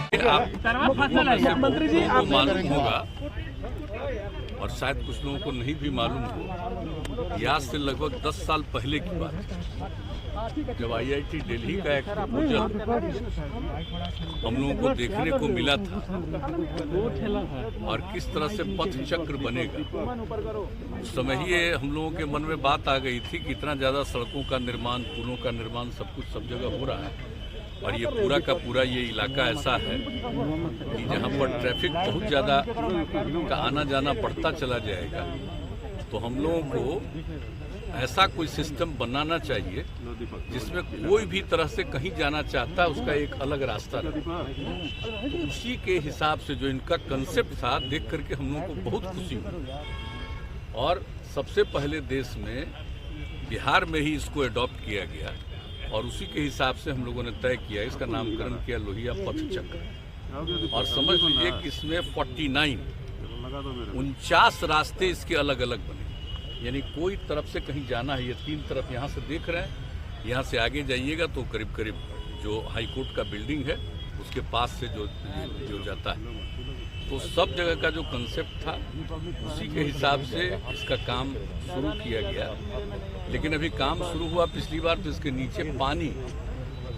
मंत्री जी आपको मालूम होगा और शायद कुछ लोगों को नहीं भी मालूम हो, आज से लगभग 10 साल पहले की बात है जब IIT दिल्ली का एक प्रपोजल हम लोगों को देखने को मिला था और किस तरह से पथ चक्र बनेगा। उस समय ही हम लोगों के मन में बात आ गई थी कि इतना ज़्यादा सड़कों का निर्माण, पुलों का निर्माण सब कुछ सब जगह हो रहा है और ये पूरा का पूरा ये इलाका ऐसा है कि जहाँ पर ट्रैफिक बहुत ज़्यादा का आना जाना बढ़ता चला जाएगा। तो हम लोगों को ऐसा कोई सिस्टम बनाना चाहिए जिसमें कोई भी तरह से कहीं जाना चाहता है उसका एक अलग रास्ता रहे। तो उसी के हिसाब से जो इनका कंसेप्ट था देख करके हम लोगों को बहुत खुशी हुई और सबसे पहले देश में बिहार में ही इसको अडॉप्ट किया गया और उसी के हिसाब से हम लोगों ने तय किया, इसका नामकरण किया लोहिया पथ चक्र। और समझ लीजिए कि इसमें 49 रास्ते इसके अलग अलग बने, यानी कोई तरफ से कहीं जाना है, ये 3 तरफ यहाँ से देख रहे हैं, यहाँ से आगे जाइएगा तो करीब करीब जो हाई कोर्ट का बिल्डिंग है उसके पास से जो जाता है, तो सब जगह का जो कंसेप्ट था उसी के हिसाब से इसका काम शुरू किया गया। लेकिन अभी काम शुरू हुआ पिछली बार तो इसके नीचे पानी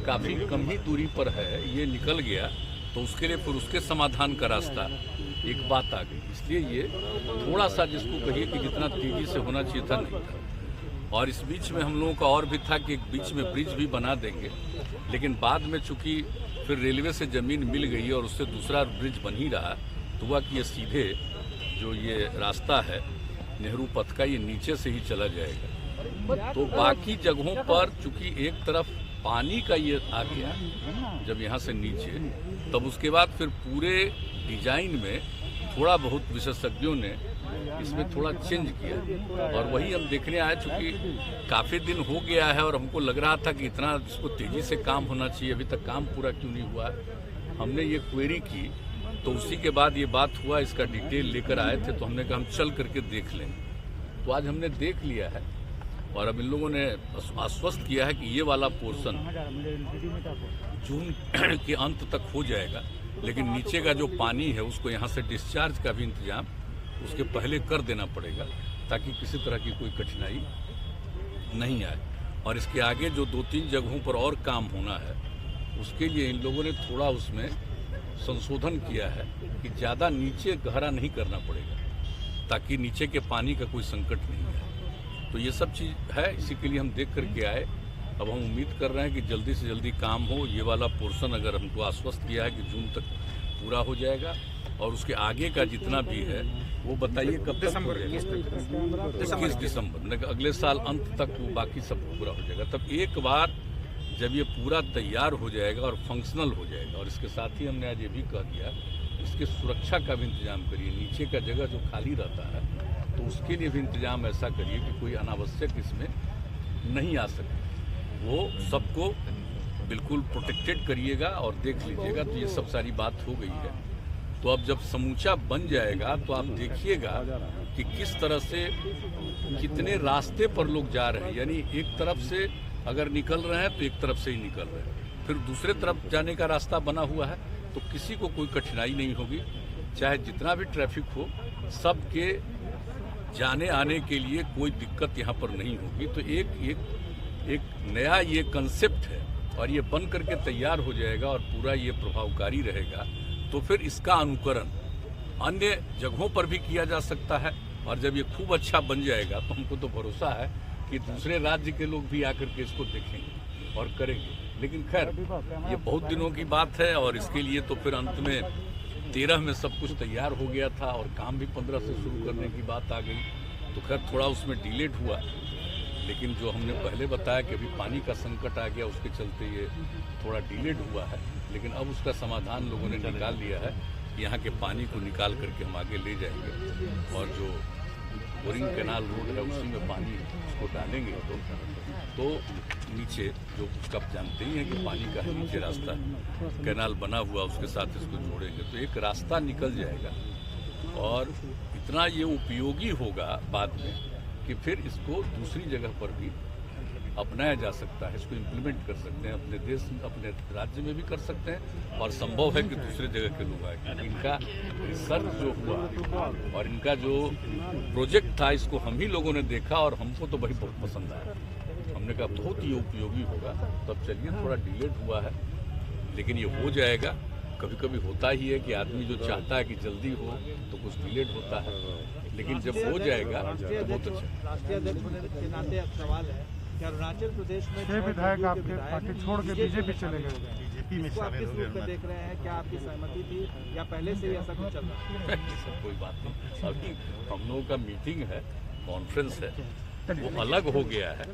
काफ़ी कम ही दूरी पर है, ये निकल गया तो उसके लिए फिर उसके समाधान का रास्ता एक बात आ गई। इसलिए ये थोड़ा सा जिसको कहिए कि जितना तेज़ी से होना चाहिए था नहीं था। और इस बीच में हम लोगों का और भी था कि एक बीच में ब्रिज भी बना देंगे, लेकिन बाद में चूँकि फिर रेलवे से ज़मीन मिल गई और उससे दूसरा ब्रिज बन ही रहा तो हुआ कि ये सीधे जो ये रास्ता है नेहरू पथ का ये नीचे से ही चला जाएगा। तो बाकी जगहों पर चूंकि एक तरफ पानी का ये आ गया जब यहाँ से नीचे, तब उसके बाद फिर पूरे डिजाइन में थोड़ा बहुत विशेषज्ञों ने इसमें थोड़ा चेंज किया और वही हम देखने आए। चूँकि काफ़ी दिन हो गया है और हमको लग रहा था कि इतना इसको तेज़ी से काम होना चाहिए, अभी तक काम पूरा क्यों नहीं हुआ। हमने ये क्वेरी की तो उसी के बाद ये बात हुआ, इसका डिटेल लेकर आए थे तो हमने कहा हम चल करके देख लेंगे। तो आज हमने देख लिया है और अब इन लोगों ने आश्वस्त किया है कि ये वाला पोर्शन जून के अंत तक हो जाएगा, लेकिन नीचे का जो पानी है उसको यहाँ से डिस्चार्ज का भी इंतजाम उसके पहले कर देना पड़ेगा ताकि किसी तरह की कोई कठिनाई नहीं आए। और इसके आगे जो 2-3 जगहों पर और काम होना है उसके लिए इन लोगों ने थोड़ा उसमें संशोधन किया है कि ज़्यादा नीचे गहरा नहीं करना पड़ेगा ताकि नीचे के पानी का कोई संकट नहीं है। तो ये सब चीज़ है, इसी के लिए हम देख करके आए। अब हम उम्मीद कर रहे हैं कि जल्दी से जल्दी काम हो। ये वाला पोर्शन अगर हमको आश्वस्त किया है कि जून तक पूरा हो जाएगा और उसके आगे का जितना भी है वो बताइए कब तक हो जाएगा। 21 दिसंबर अगले साल अंत तक वो बाकी सब पूरा हो जाएगा। तब एक बार जब ये पूरा तैयार हो जाएगा और फंक्शनल हो जाएगा, और इसके साथ ही हमने आज ये भी कह दिया इसके सुरक्षा का भी इंतजाम करिए। नीचे का जगह जो खाली रहता है तो उसके लिए भी इंतजाम ऐसा करिए कि कोई अनावश्यक इसमें नहीं आ सके, वो सबको बिल्कुल प्रोटेक्टेड करिएगा और देख लीजिएगा। तो ये सब सारी बात हो गई है। तो अब जब समूचा बन जाएगा तो आप देखिएगा कि किस तरह से कितने रास्ते पर लोग जा रहे हैं, यानी एक तरफ से अगर निकल रहे हैं तो एक तरफ से ही निकल रहे हैं, फिर दूसरे तरफ जाने का रास्ता बना हुआ है तो किसी को कोई कठिनाई नहीं होगी। चाहे जितना भी ट्रैफिक हो सबके जाने आने के लिए कोई दिक्कत यहाँ पर नहीं होगी। तो एक नया ये कंसेप्ट है और ये बन करके तैयार हो जाएगा और पूरा ये प्रभावकारी रहेगा। तो फिर इसका अनुकरण अन्य जगहों पर भी किया जा सकता है और जब ये खूब अच्छा बन जाएगा तो हमको तो भरोसा है कि दूसरे राज्य के लोग भी आकर के इसको देखेंगे और करेंगे। लेकिन खैर ये बहुत दिनों की बात है और इसके लिए तो फिर अंत में 13 में सब कुछ तैयार हो गया था और काम भी 15 से शुरू करने की बात आ गई। तो खैर थोड़ा उसमें डिलेड हुआ, लेकिन जो हमने पहले बताया कि अभी पानी का संकट आ गया उसके चलते ये थोड़ा डिलेड हुआ है। लेकिन अब उसका समाधान लोगों ने निकाल लिया है कि यहाँ के पानी को निकाल करके हम आगे ले जाएंगे और जो बोरिंग कैनाल रोड है उसी में पानी उसको डालेंगे तो नीचे जो उसका जानते ही हैं कि पानी का है नीचे रास्ता कैनाल बना हुआ उसके साथ इसको जोड़ेंगे तो एक रास्ता निकल जाएगा और इतना ये उपयोगी होगा बाद में कि फिर इसको दूसरी जगह पर भी अपनाया जा सकता है, इसको इम्प्लीमेंट कर सकते हैं, अपने देश अपने राज्य में भी कर सकते हैं और संभव है कि दूसरे जगह के लोग आए। इनका रिसर्च जो हुआ और इनका जो प्रोजेक्ट था, इसको हम ही लोगों ने देखा और हमको तो भाई बहुत पसंद आया। हमने कहा बहुत ही उपयोगी होगा। तब चलिए थोड़ा डिलेड हुआ है, लेकिन ये हो जाएगा। कभी कभी होता ही है कि आदमी जो चाहता है कि जल्दी हो तो कुछ डिलेड होता है, लेकिन जब हो जाएगा तो बहुत अच्छा। राष्ट्रीय अध्यक्ष होने के नाते एक सवाल है कि अरुणाचल प्रदेश में 6 विधायक आपके पार्टी छोड़ के बीजेपी चले गए। बीजेपी में शामिल हो गए। देख रहे हैं, क्या आपकी सहमति थी या पहले से ही ऐसा कुछ चल रहा है? सब कोई बात नहीं, अभी हम लोगों का मीटिंग है, कॉन्फ्रेंस है, वो अलग हो गया है।